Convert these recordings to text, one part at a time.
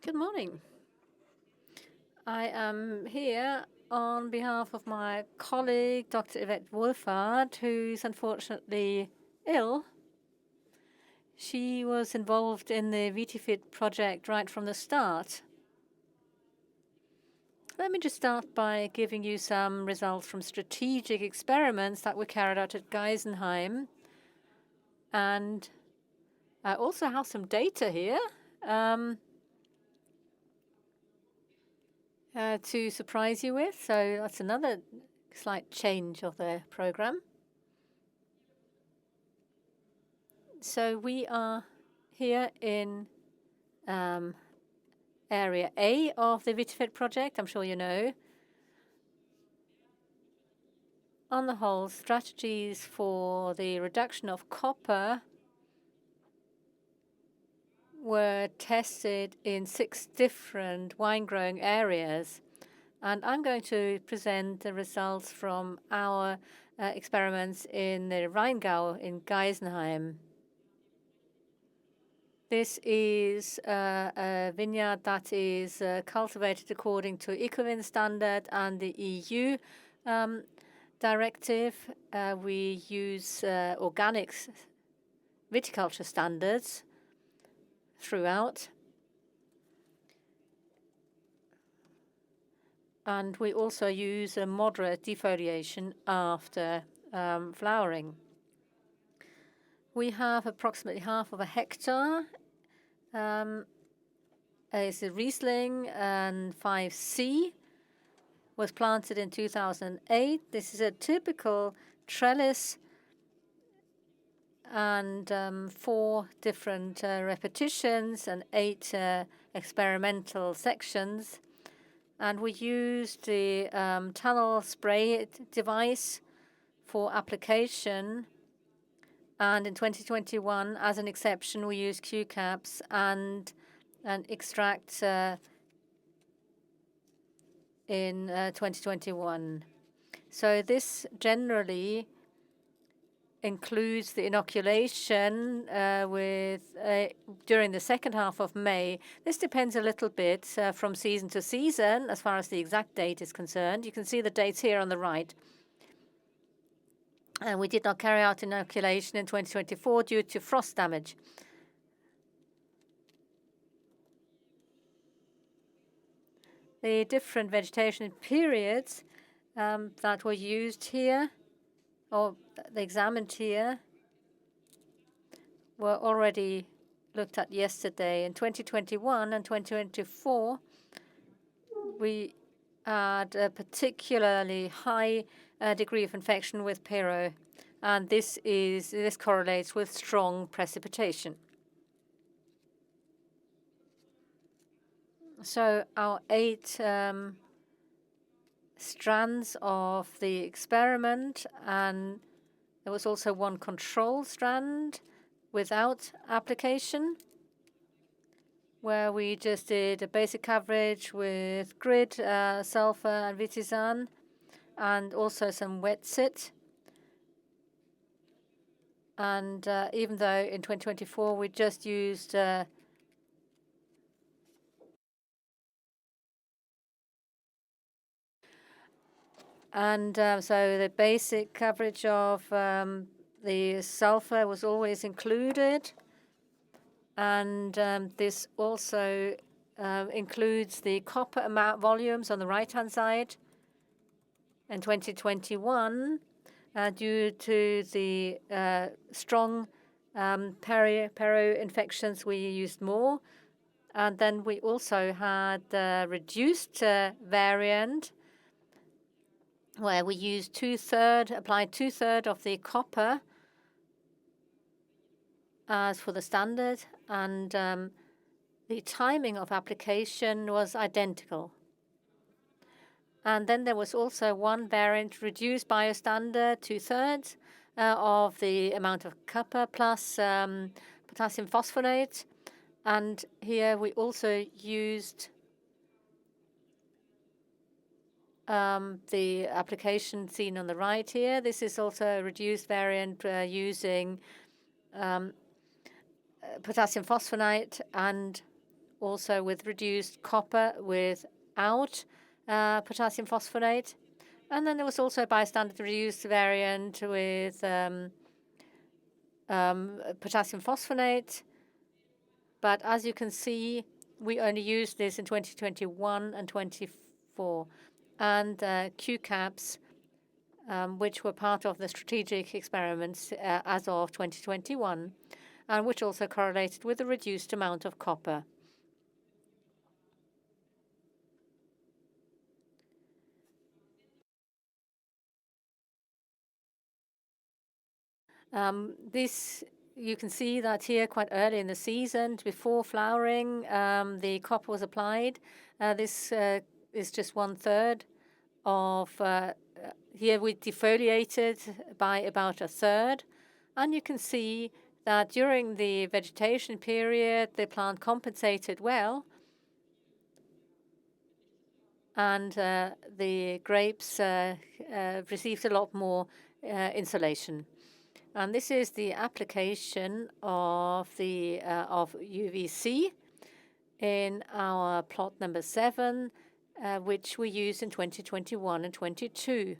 Good morning. I am here on behalf of my colleague, Dr. Yvette Wolfard, who's unfortunately ill. She was involved in the VITIFIT project right from the start. Let me just start by giving you some results from strategic experiments that were carried out at Geisenheim. And I also have some data here. To surprise you with. So that's another slight change of the program. So we are here in area A of the VITIFIT project, I'm sure you know. On the whole, strategies for the reduction of copper were tested in 6 different wine-growing areas. And I'm going to present the results from our experiments in the Rheingau in Geisenheim. This is a vineyard that is cultivated according to EcoVin standard and the EU directive. We use organic viticulture standards throughout. And we also use a moderate defoliation after flowering. We have approximately half of a hectare. It's a Riesling and 5C. Was planted in 2008. This is a typical trellis and 4 different repetitions and 8 experimental sections. And we used the tunnel spray device for application. And in 2021, as an exception, we used Q caps and an extract in 2021. So this generally includes the inoculation during the second half of May. This depends a little bit from season to season as far as the exact date is concerned. You can see the dates here on the right. And we did not carry out inoculation in 2024 due to frost damage. The different vegetation periods that were used here or examined here were already looked at yesterday. In 2021 and 2024, we had a particularly high degree of infection with Pero, and this correlates with strong precipitation. So our 8 strands of the experiment, and there was also 1 control strand without application, where we just did a basic coverage with grid, sulfur, and Vitizan, and also some wet sit. And even though in 2024 we just used so the basic coverage of the sulfur was always included. And this also includes the copper amount volumes on the right-hand side. In 2021, due to the strong Pero infections, we used more. And then we also had the reduced variant, where we used applied 2/3 of the copper as for the standard, and the timing of application was identical. And then there was also 1 variant reduced biostandard, 2/3 of the amount of copper plus potassium phosphonate. And here we also used the application seen on the right here. This is also a reduced variant using potassium phosphonate and also with reduced copper without potassium phosphonate. And then there was also a bystander reduced variant with potassium phosphonate. But as you can see, we only used this in 2021 and 24. And QCAPs, which were part of the strategic experiments as of 2021, and which also correlated with a reduced amount of copper. This, you can see that here quite early in the season, before flowering, the copper was applied. This is just 1/3 of, here we defoliated by about 1/3. And you can see that during the vegetation period, the plant compensated well. And the grapes received a lot more insulation. And this is the application of the of UVC in our plot number 7, which we used in 2021 and 22,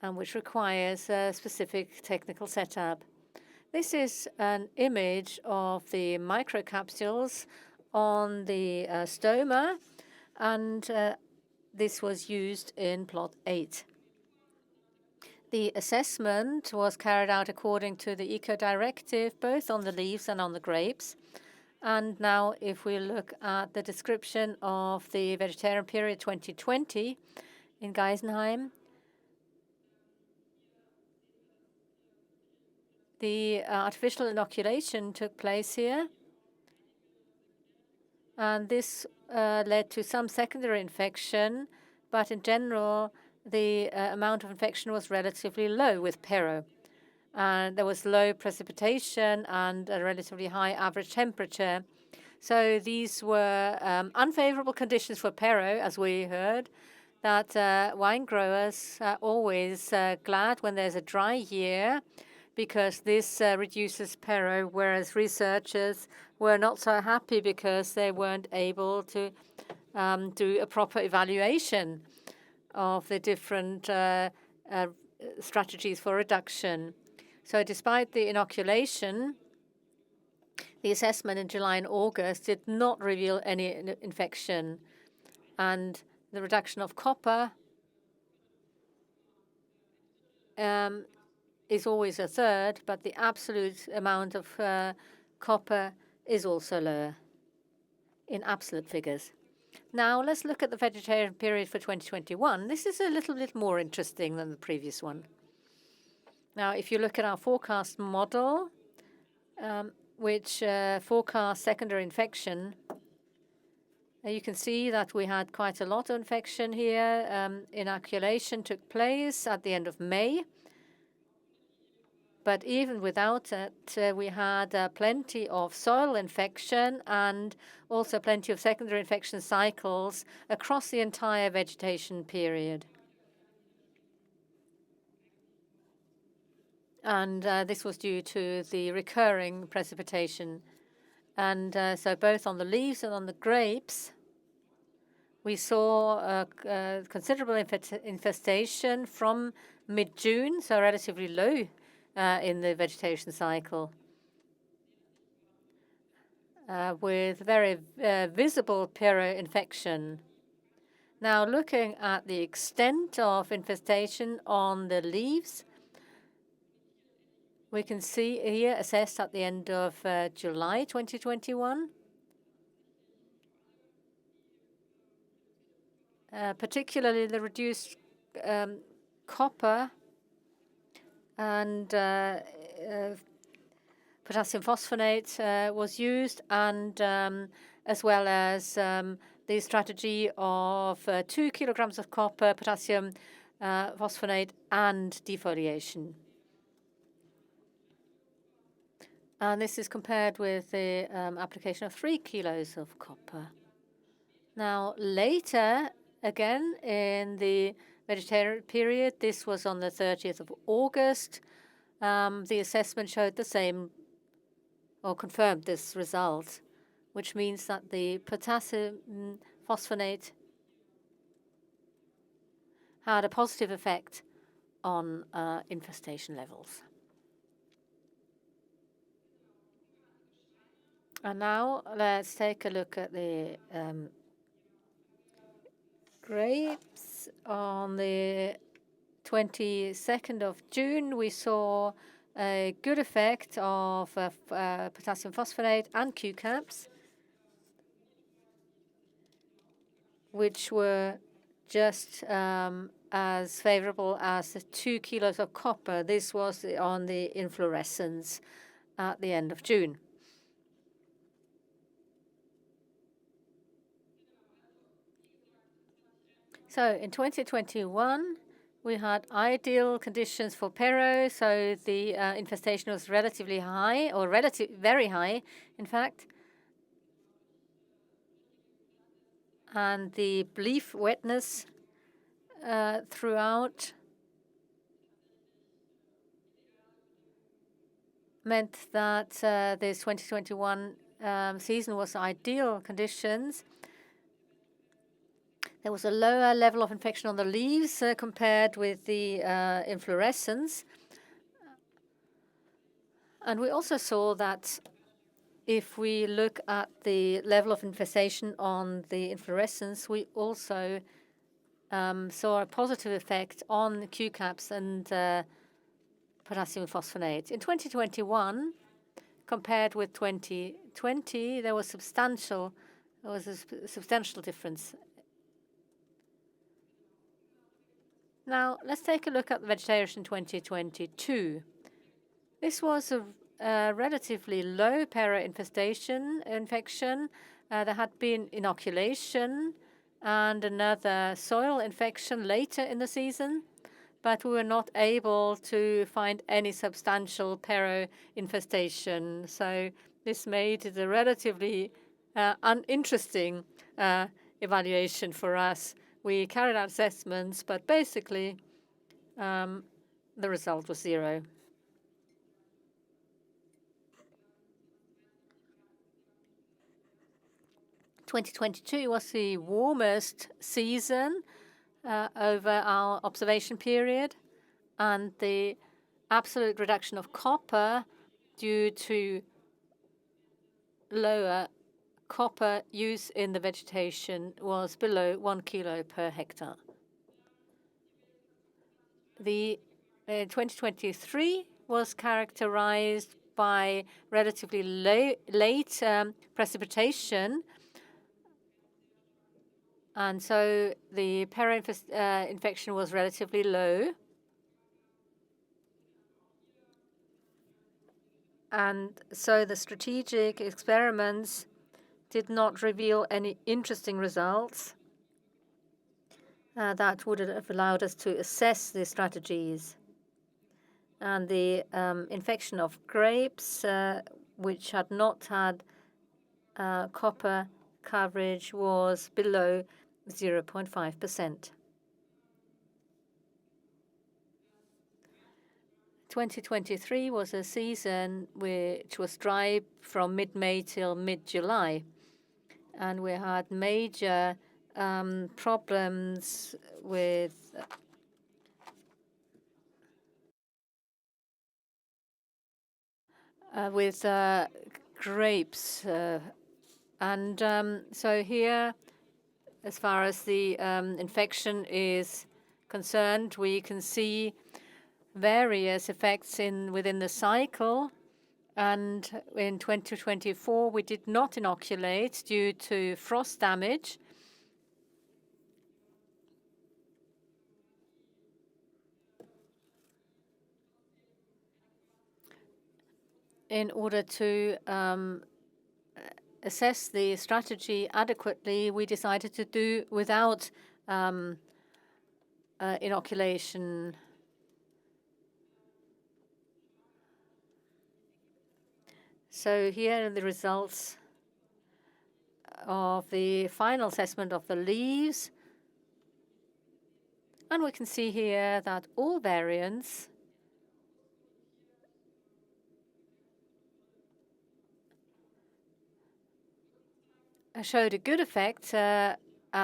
and which requires a specific technical setup. This is an image of the microcapsules on the stoma, and this was used in plot 8. The assessment was carried out according to the Eco Directive, both on the leaves and on the grapes. And now if we look at the description of the vegetarian period 2020 in Geisenheim, the artificial inoculation took place here. And this led to some secondary infection, but in general, the amount of infection was relatively low with Pero. And there was low precipitation and a relatively high average temperature. So these were unfavorable conditions for Pero, as we heard, that wine growers are always glad when there's a dry year, because this reduces Pero, whereas researchers were not so happy because they weren't able to do a proper evaluation of the different strategies for reduction. So despite the inoculation, the assessment in July and August did not reveal any infection. And the reduction of copper is always 1/3, but the absolute amount of copper is also lower in absolute figures. Now let's look at the vegetarian period for 2021. This is a little bit more interesting than the previous one. Now, if you look at our forecast model, which forecasts secondary infection, you can see that we had quite a lot of infection here. Inoculation took place at the end of May. But even without it, we had plenty of soil infection and also plenty of secondary infection cycles across the entire vegetation period. And this was due to the recurring precipitation. And so both on the leaves and on the grapes, we saw a considerable infestation from mid-June, so relatively low in the vegetation cycle, with very visible Pero infection. Now, looking at the extent of infestation on the leaves, we can see here assessed at the end of July 2021, particularly the reduced copper and potassium phosphonate was used, and as well as the strategy of 2 kilograms of copper, potassium phosphonate, and defoliation. And this is compared with the application of 3 kilos of copper. Now, later, again, in the vegetarian period, this was on the 30th of August, the assessment showed the same, or confirmed this result, which means that the potassium phosphonate had a positive effect on infestation levels. And now let's take a look at the grapes. On the 22nd of June, we saw a good effect of potassium phosphonate and Q-caps, which were just as favorable as the 2 kilos of copper. This was on the inflorescence at the end of June. So in 2021, we had ideal conditions for Pero, so the infestation was relatively high, or very high, in fact. And the leaf wetness throughout meant that this 2021 season was ideal conditions. There was a lower level of infection on the leaves compared with the inflorescence. And we also saw that if we look at the level of infestation on the inflorescence, we also saw a positive effect on Q-caps and potassium phosphonate. In 2021, compared with 2020, there was a substantial difference. Now, let's take a look at the vegetation 2022. This was a relatively low Pero infection. There had been inoculation and another soil infection later in the season, but we were not able to find any substantial Pero infestation. So this made it a relatively uninteresting evaluation for us. We carried out assessments, but basically the result was 0. (2022) was the warmest season over our observation period, and the absolute reduction of copper due to lower copper use in the vegetation was below 1 kilo per hectare. The 2023 was characterized by relatively late precipitation, and so the Pero infection was relatively low. And so the strategic experiments did not reveal any interesting results that would have allowed us to assess the strategies. And the infection of grapes, which had not had copper coverage, was below 0.5%. 2023 was a season which was dry from mid-May till mid-July, and we had major problems with grapes. So here, as far as the infection is concerned, we can see various effects within the cycle. And in 2024, we did not inoculate due to frost damage. In order to assess the strategy adequately, we decided to do without inoculation. So here are the results of the final assessment of the leaves. And we can see here that all variants showed a good effect at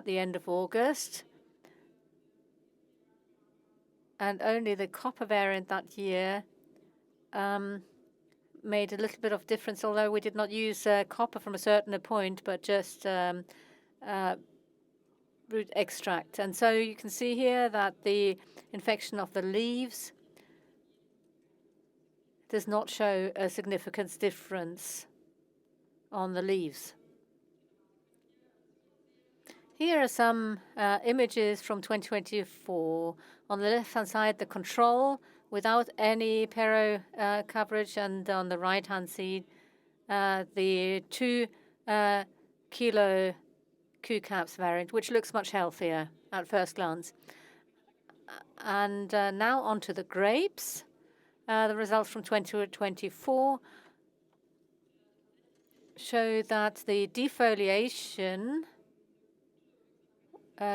the end of August. And only the copper variant that year made a little bit of difference, although we did not use copper from a certain point, but just root extract. And so you can see here that the infection of the leaves does not show a significant difference on the leaves. Here are some images from 2024. On the left-hand side, the control without any pero coverage, and on the right-hand side, the 2 kilo QCAPS variant, which looks much healthier at first glance. And now onto the grapes. The results from 2024 show that the defoliation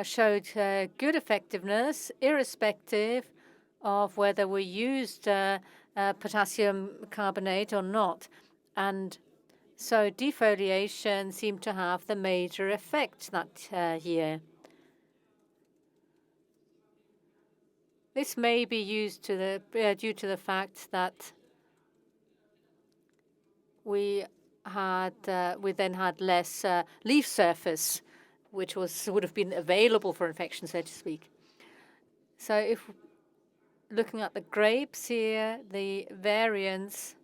showed good effectiveness, irrespective of whether we used potassium carbonate or not. And so defoliation seemed to have the major effect that year. This may be used to due to the fact that we then had less leaf surface, which would have been available for infection, so to speak. So if looking at the grapes here, the variance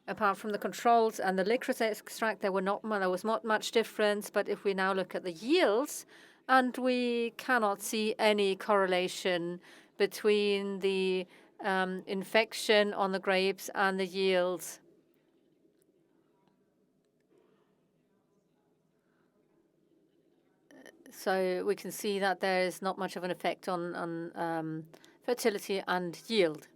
apart from the controls and the licorice extract, there was not much difference. But if we now look at the yields, and we cannot see any correlation between the infection on the grapes and the yields. So we can see that there is not much of an effect on fertility and yield.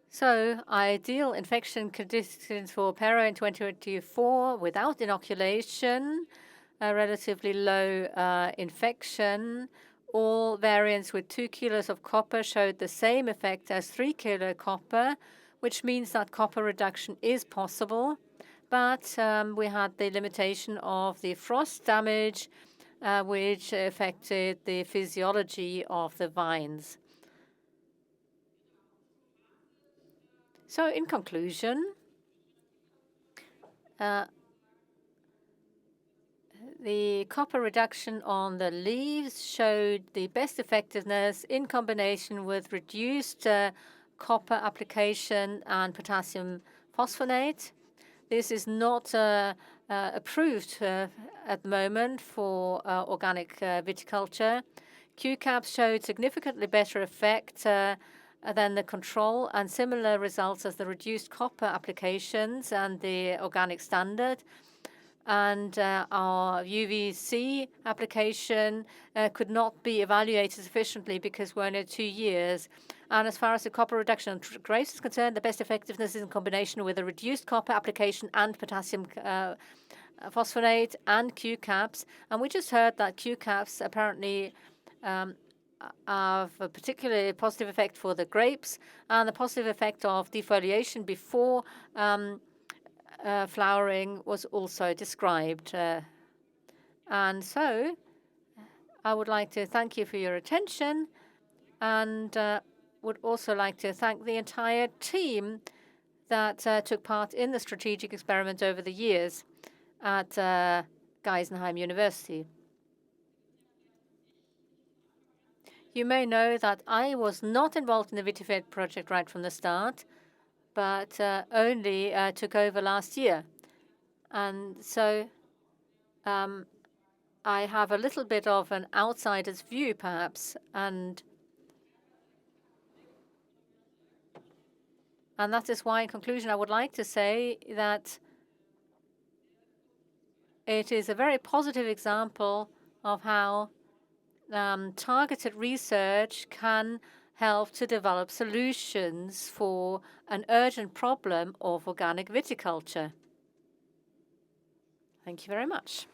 So ideal infection conditions for pero in 2024 without inoculation, a relatively low infection. All variants with 2 kilos of copper showed the same effect as 3 kilo copper, which means that copper reduction is possible. But we had the limitation of the frost damage, which affected the physiology of the vines. So in conclusion, the copper reduction on the leaves showed the best effectiveness in combination with reduced copper application and potassium phosphonate. This is not approved at the moment for organic viticulture. QCAPS showed significantly better effect than the control and similar results as the reduced copper applications and the organic standard. And our UVC application could not be evaluated sufficiently because we're only 2 years. And as far as the copper reduction on grapes is concerned, the best effectiveness is in combination with a reduced copper application and potassium phosphonate and QCAPS. And we just heard that QCAPS apparently have a particularly positive effect for the grapes, and the positive effect of defoliation before flowering was also described. And so I would like to thank you for your attention, and would also like to thank the entire team that took part in the strategic experiment over the years at Geisenheim University. You may know that I was not involved in the VITIFIT project right from the start, but only took over last year. And so I have a little bit of an outsider's view, perhaps, and that is why, in conclusion, I would like to say that it is a very positive example of how targeted research can help to develop solutions for an urgent problem of organic viticulture. Thank you very much.